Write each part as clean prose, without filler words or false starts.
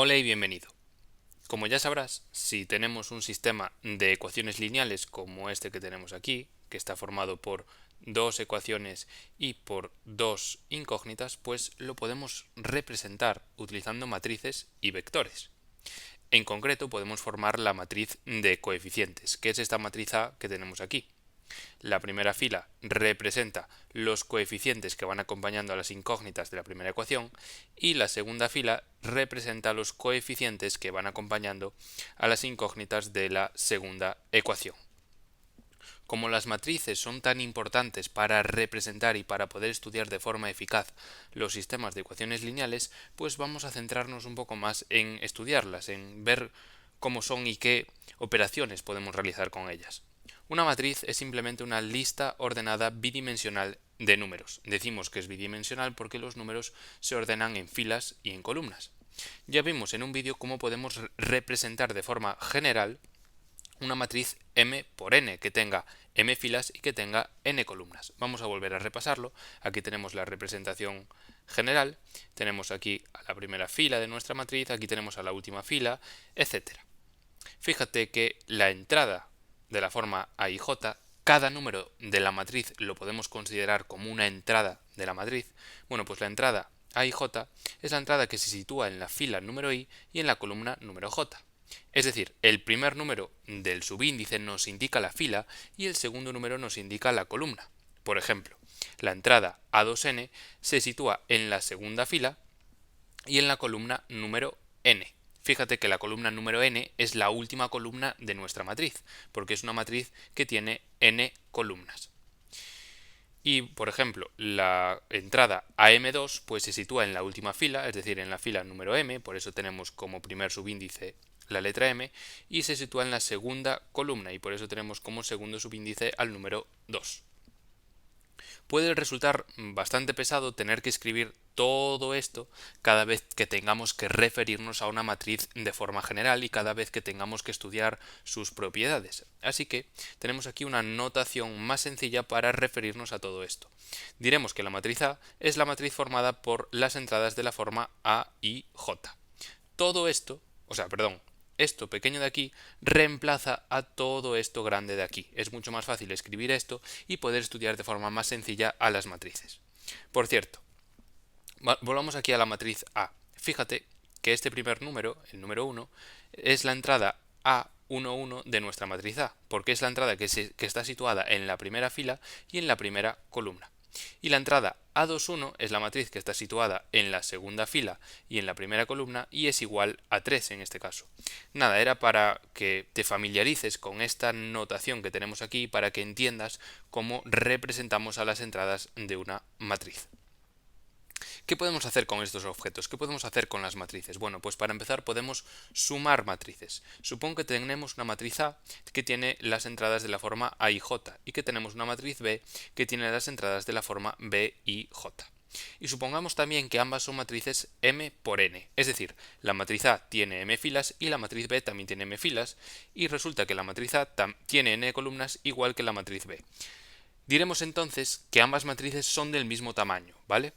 Hola y bienvenido. Como ya sabrás, si tenemos un sistema de ecuaciones lineales como este que tenemos aquí, que está formado por dos ecuaciones y por dos incógnitas, pues lo podemos representar utilizando matrices y vectores. En concreto, podemos formar la matriz de coeficientes, que es esta matriz A que tenemos aquí. La primera fila representa los coeficientes que van acompañando a las incógnitas de la primera ecuación y la segunda fila representa los coeficientes que van acompañando a las incógnitas de la segunda ecuación. Como las matrices son tan importantes para representar y para poder estudiar de forma eficaz los sistemas de ecuaciones lineales, pues vamos a centrarnos un poco más en estudiarlas, en ver cómo son y qué operaciones podemos realizar con ellas. Una matriz es simplemente una lista ordenada bidimensional de números. Decimos que es bidimensional porque los números se ordenan en filas y en columnas. Ya vimos en un vídeo cómo podemos representar de forma general una matriz m por n que tenga m filas y que tenga n columnas. Vamos a volver a repasarlo. Aquí tenemos la representación general, tenemos aquí a la primera fila de nuestra matriz, aquí tenemos a la última fila, etcétera. Fíjate que la entrada de la forma A y J, cada número de la matriz lo podemos considerar como una entrada de la matriz. Bueno, pues la entrada A y J es la entrada que se sitúa en la fila número I y en la columna número J. Es decir, el primer número del subíndice nos indica la fila y el segundo número nos indica la columna. Por ejemplo, la entrada A2n se sitúa en la segunda fila y en la columna número n. Fíjate que la columna número n es la última columna de nuestra matriz, porque es una matriz que tiene n columnas. Y, por ejemplo, la entrada AM2 pues se sitúa en la última fila, es decir, en la fila número m, por eso tenemos como primer subíndice la letra m, y se sitúa en la segunda columna, y por eso tenemos como segundo subíndice al número 2. Puede resultar bastante pesado tener que escribir todo esto cada vez que tengamos que referirnos a una matriz de forma general y cada vez que tengamos que estudiar sus propiedades. Así que tenemos aquí una notación más sencilla para referirnos a todo esto. Diremos que la matriz A es la matriz formada por las entradas de la forma A y J. Todo esto, esto pequeño de aquí reemplaza a todo esto grande de aquí. Es mucho más fácil escribir esto y poder estudiar de forma más sencilla a las matrices. Por cierto, volvamos aquí a la matriz A. Fíjate que este primer número, el número 1, es la entrada A11 de nuestra matriz A, porque es la entrada que está situada en la primera fila y en la primera columna. Y la entrada A21 es la matriz que está situada en la segunda fila y en la primera columna y es igual a 3 en este caso. Nada, era para que te familiarices con esta notación que tenemos aquí para que entiendas cómo representamos a las entradas de una matriz. ¿Qué podemos hacer con estos objetos? ¿Qué podemos hacer con las matrices? Bueno, pues para empezar podemos sumar matrices. Supón que tenemos una matriz A que tiene las entradas de la forma A y J y que tenemos una matriz B que tiene las entradas de la forma B y J. Y supongamos también que ambas son matrices m por n, es decir, la matriz A tiene m filas y la matriz B también tiene m filas, y resulta que la matriz A tiene n columnas igual que la matriz B. Diremos entonces que ambas matrices son del mismo tamaño, ¿vale?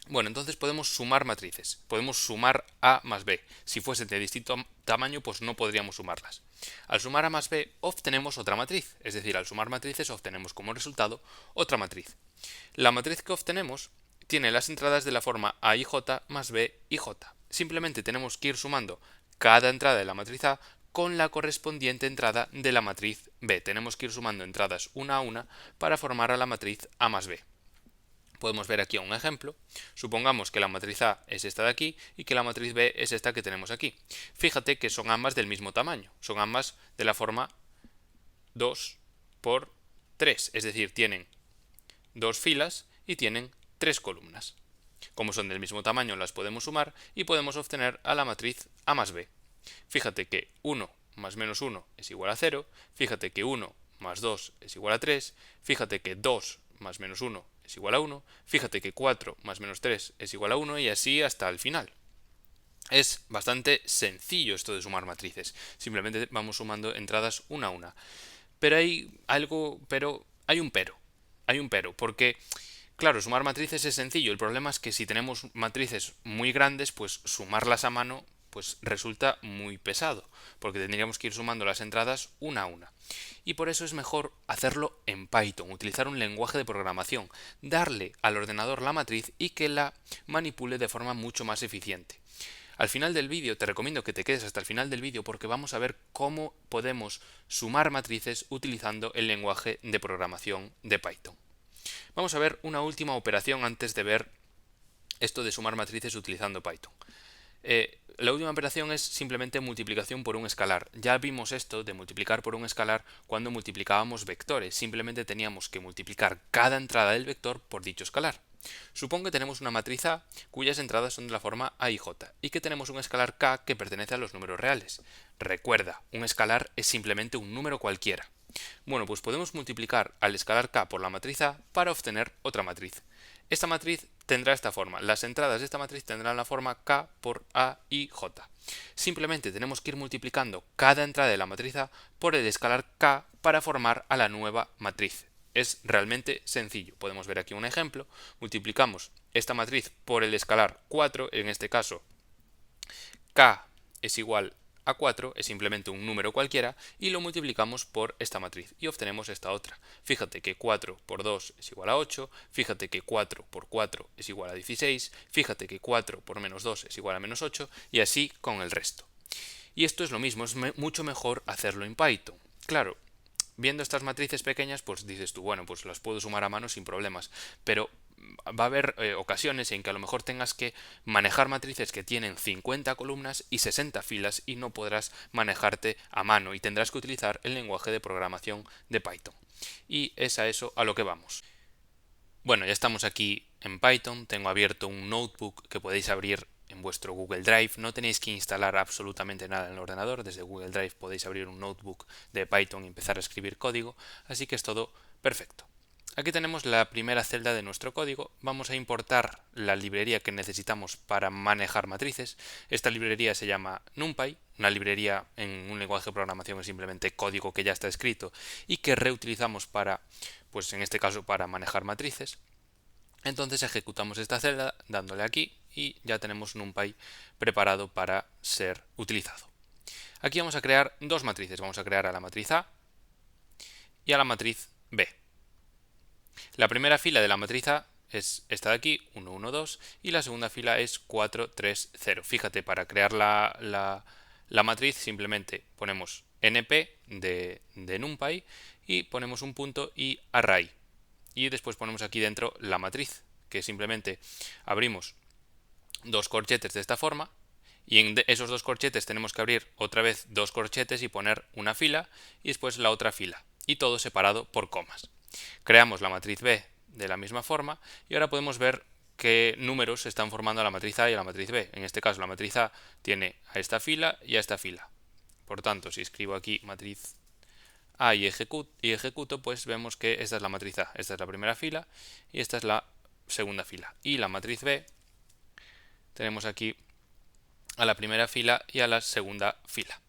Bueno, entonces podemos sumar matrices. Podemos sumar A más B. Si fuesen de distinto tamaño, pues no podríamos sumarlas. Al sumar A más B, obtenemos otra matriz. Es decir, al sumar matrices, obtenemos como resultado otra matriz. La matriz que obtenemos tiene las entradas de la forma A y J más B y J. Simplemente tenemos que ir sumando cada entrada de la matriz A con la correspondiente entrada de la matriz B. Tenemos que ir sumando entradas una a una para formar a la matriz A más B. Podemos ver aquí un ejemplo. Supongamos que la matriz A es esta de aquí y que la matriz B es esta que tenemos aquí. Fíjate que son ambas del mismo tamaño. Son ambas de la forma 2 por 3. Es decir, tienen dos filas y tienen tres columnas. Como son del mismo tamaño, las podemos sumar y podemos obtener a la matriz A más B. Fíjate que 1 más menos 1 es igual a 0. Fíjate que 1 más 2 es igual a 3. Fíjate que 2 más menos 1 es igual a 1. Fíjate que 4 más menos 3 es igual a 1 y así hasta el final. Es bastante sencillo esto de sumar matrices. Simplemente vamos sumando entradas una a una. Pero hay un pero. Hay un pero, porque claro, sumar matrices es sencillo. El problema es que si tenemos matrices muy grandes, pues sumarlas a mano pues resulta muy pesado, porque tendríamos que ir sumando las entradas una a una. Y por eso es mejor hacerlo en Python, utilizar un lenguaje de programación, darle al ordenador la matriz y que la manipule de forma mucho más eficiente. Al final del vídeo te recomiendo que te quedes hasta el final del vídeo porque vamos a ver cómo podemos sumar matrices utilizando el lenguaje de programación de Python. Vamos a ver una última operación antes de ver esto de sumar matrices utilizando Python. La última operación es simplemente multiplicación por un escalar. Ya vimos esto de multiplicar por un escalar cuando multiplicábamos vectores. Simplemente teníamos que multiplicar cada entrada del vector por dicho escalar. Supón que tenemos una matriz A cuyas entradas son de la forma A y J y que tenemos un escalar K que pertenece a los números reales. Recuerda, un escalar es simplemente un número cualquiera. Bueno, pues podemos multiplicar al escalar K por la matriz A para obtener otra matriz. Esta matriz tendrá esta forma. Las entradas de esta matriz tendrán la forma K por A y J. Simplemente tenemos que ir multiplicando cada entrada de la matriz A por el escalar K para formar a la nueva matriz. Es realmente sencillo. Podemos ver aquí un ejemplo. Multiplicamos esta matriz por el escalar 4, en este caso K es igual a 4, es simplemente un número cualquiera, y lo multiplicamos por esta matriz y obtenemos esta otra. Fíjate que 4 por 2 es igual a 8, fíjate que 4 por 4 es igual a 16, fíjate que 4 por menos 2 es igual a menos 8, y así con el resto. Y esto es lo mismo, es mucho mejor hacerlo en Python. Claro, viendo estas matrices pequeñas, pues dices tú, bueno, pues las puedo sumar a mano sin problemas, pero va a haber ocasiones en que a lo mejor tengas que manejar matrices que tienen 50 columnas y 60 filas y no podrás manejarte a mano y tendrás que utilizar el lenguaje de programación de Python. Y es a eso a lo que vamos. Bueno, ya estamos aquí en Python, tengo abierto un notebook que podéis abrir en vuestro Google Drive. No tenéis que instalar absolutamente nada en el ordenador, desde Google Drive podéis abrir un notebook de Python y empezar a escribir código, así que es todo perfecto. Aquí tenemos la primera celda de nuestro código. Vamos a importar la librería que necesitamos para manejar matrices. Esta librería se llama NumPy. Una librería en un lenguaje de programación es simplemente código que ya está escrito y que reutilizamos para, pues en este caso, para manejar matrices. Entonces ejecutamos esta celda dándole aquí y ya tenemos NumPy preparado para ser utilizado. Aquí vamos a crear dos matrices. Vamos a crear a la matriz A y a la matriz B. La primera fila de la matriz A es esta de aquí, 1, 1, 2, y la segunda fila es 4, 3, 0. Fíjate, para crear la matriz simplemente ponemos np de NumPy y ponemos un punto y array. Y después ponemos aquí dentro la matriz, que simplemente abrimos dos corchetes de esta forma, y en esos dos corchetes tenemos que abrir otra vez dos corchetes y poner una fila y después la otra fila, y todo separado por comas. Creamos la matriz B de la misma forma y ahora podemos ver qué números se están formando a la matriz A y a la matriz B. En este caso la matriz A tiene a esta fila y a esta fila. Por tanto, si escribo aquí matriz A y ejecuto, pues vemos que esta es la matriz A, esta es la primera fila y esta es la segunda fila. Y la matriz B tenemos aquí a la primera fila y a la segunda fila.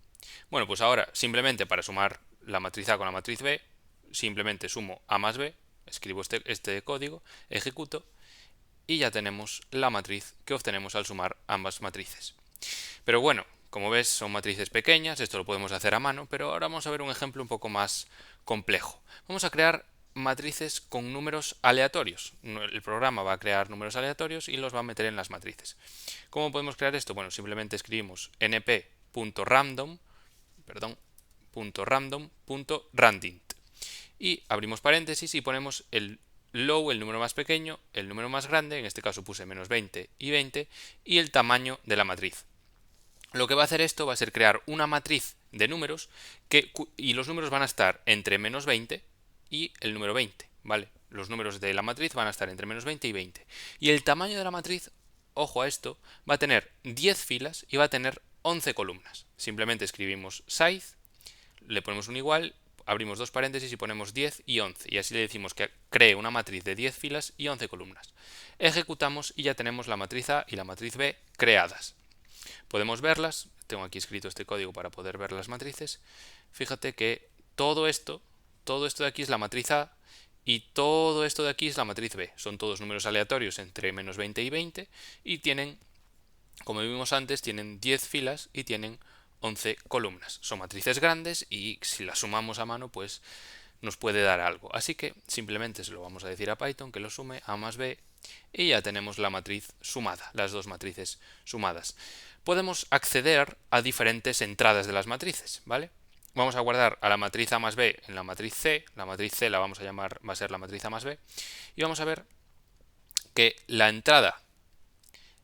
Bueno, pues ahora simplemente para sumar la matriz A con la matriz B, simplemente sumo A más B, escribo este código, ejecuto y ya tenemos la matriz que obtenemos al sumar ambas matrices. Pero bueno, como ves son matrices pequeñas, esto lo podemos hacer a mano, pero ahora vamos a ver un ejemplo un poco más complejo. Vamos a crear matrices con números aleatorios. El programa va a crear números aleatorios y los va a meter en las matrices. ¿Cómo podemos crear esto? Bueno, simplemente escribimos np.random.randint y abrimos paréntesis y ponemos el low, el número más pequeño, el número más grande, en este caso puse menos 20 y 20, y el tamaño de la matriz. Lo que va a hacer esto va a ser crear una matriz de números y los números van a estar entre menos 20 y el número 20, ¿vale? Los números de la matriz van a estar entre menos 20 y 20. Y el tamaño de la matriz, ojo a esto, va a tener 10 filas y va a tener 11 columnas. Simplemente escribimos size, le ponemos un igual, abrimos dos paréntesis y ponemos 10 y 11. Y así le decimos que cree una matriz de 10 filas y 11 columnas. Ejecutamos y ya tenemos la matriz A y la matriz B creadas. Podemos verlas, tengo aquí escrito este código para poder ver las matrices. Fíjate que todo esto de aquí es la matriz A y todo esto de aquí es la matriz B. Son todos números aleatorios entre menos 20 y 20 y tienen como vimos antes, tienen 10 filas y tienen 11 columnas. Son matrices grandes y si las sumamos a mano, pues nos puede dar algo. Así que simplemente se lo vamos a decir a Python que lo sume a más b y ya tenemos la matriz sumada, las dos matrices sumadas. Podemos acceder a diferentes entradas de las matrices, ¿vale? Vamos a guardar a la matriz a más b en la matriz C la vamos a llamar, va a ser la matriz a más b, y vamos a ver que la entrada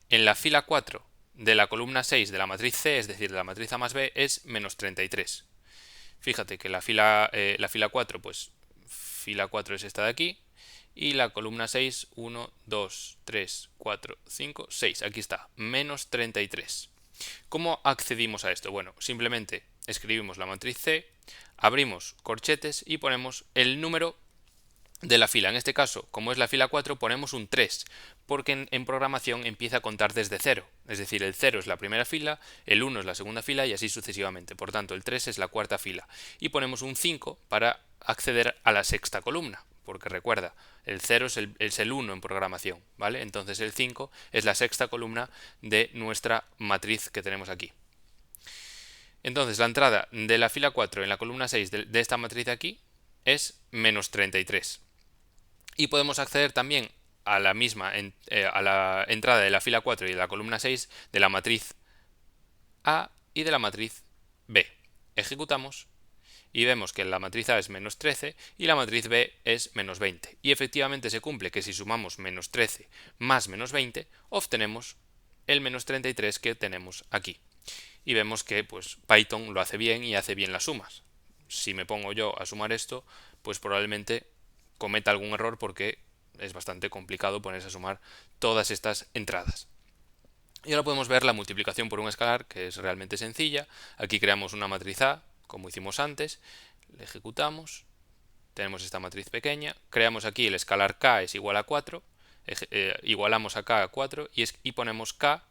en la fila 4 de la columna 6 de la matriz C, es decir, de la matriz A más B, es menos 33. Fíjate que la fila 4, pues fila 4 es esta de aquí, y la columna 6, 1, 2, 3, 4, 5, 6. Aquí está, menos 33. ¿Cómo accedimos a esto? Bueno, simplemente escribimos la matriz C, abrimos corchetes y ponemos el número de la fila. En este caso, como es la fila 4, ponemos un 3, porque en programación empieza a contar desde 0. Es decir, el 0 es la primera fila, el 1 es la segunda fila y así sucesivamente. Por tanto, el 3 es la cuarta fila. Y ponemos un 5 para acceder a la sexta columna, porque recuerda, el 0 es el 1 en programación, ¿vale? Entonces el 5 es la sexta columna de nuestra matriz que tenemos aquí. Entonces la entrada de la fila 4 en la columna 6 de esta matriz de aquí es menos 33. Y podemos acceder también a la misma a la entrada de la fila 4 y de la columna 6 de la matriz A y de la matriz B. Ejecutamos y vemos que la matriz A es menos 13 y la matriz B es menos 20. Y efectivamente se cumple que si sumamos menos 13 más menos 20, obtenemos el menos 33 que tenemos aquí. Y vemos que pues, Python lo hace bien y hace bien las sumas. Si me pongo yo a sumar esto, pues probablemente cometa algún error porque es bastante complicado ponerse a sumar todas estas entradas. Y ahora podemos ver la multiplicación por un escalar, que es realmente sencilla. Aquí creamos una matriz A, como hicimos antes, le ejecutamos, tenemos esta matriz pequeña, creamos aquí el escalar K es igual a 4, igualamos a K a 4 y ponemos K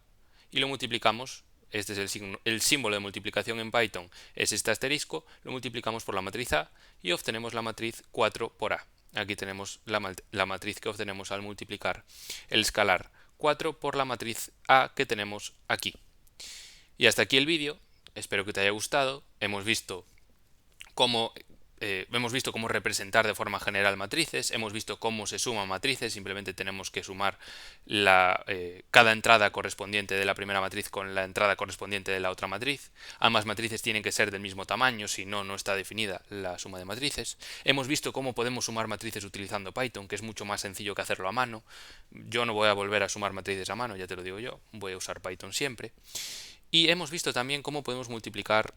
y lo multiplicamos. Este es el símbolo de multiplicación en Python, es este asterisco, lo multiplicamos por la matriz A y obtenemos la matriz 4 por A. Aquí tenemos la matriz que obtenemos al multiplicar el escalar 4 por la matriz A que tenemos aquí. Y hasta aquí el vídeo, espero que te haya gustado. Hemos visto cómo representar de forma general matrices, hemos visto cómo se suman matrices, simplemente tenemos que sumar cada entrada correspondiente de la primera matriz con la entrada correspondiente de la otra matriz. Ambas matrices tienen que ser del mismo tamaño, si no, no está definida la suma de matrices. Hemos visto cómo podemos sumar matrices utilizando Python, que es mucho más sencillo que hacerlo a mano. Yo no voy a volver a sumar matrices a mano, ya te lo digo yo, voy a usar Python siempre. Y hemos visto también cómo podemos multiplicar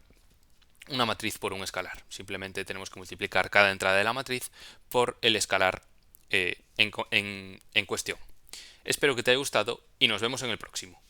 una matriz por un escalar. Simplemente tenemos que multiplicar cada entrada de la matriz por el escalar en cuestión. Espero que te haya gustado y nos vemos en el próximo.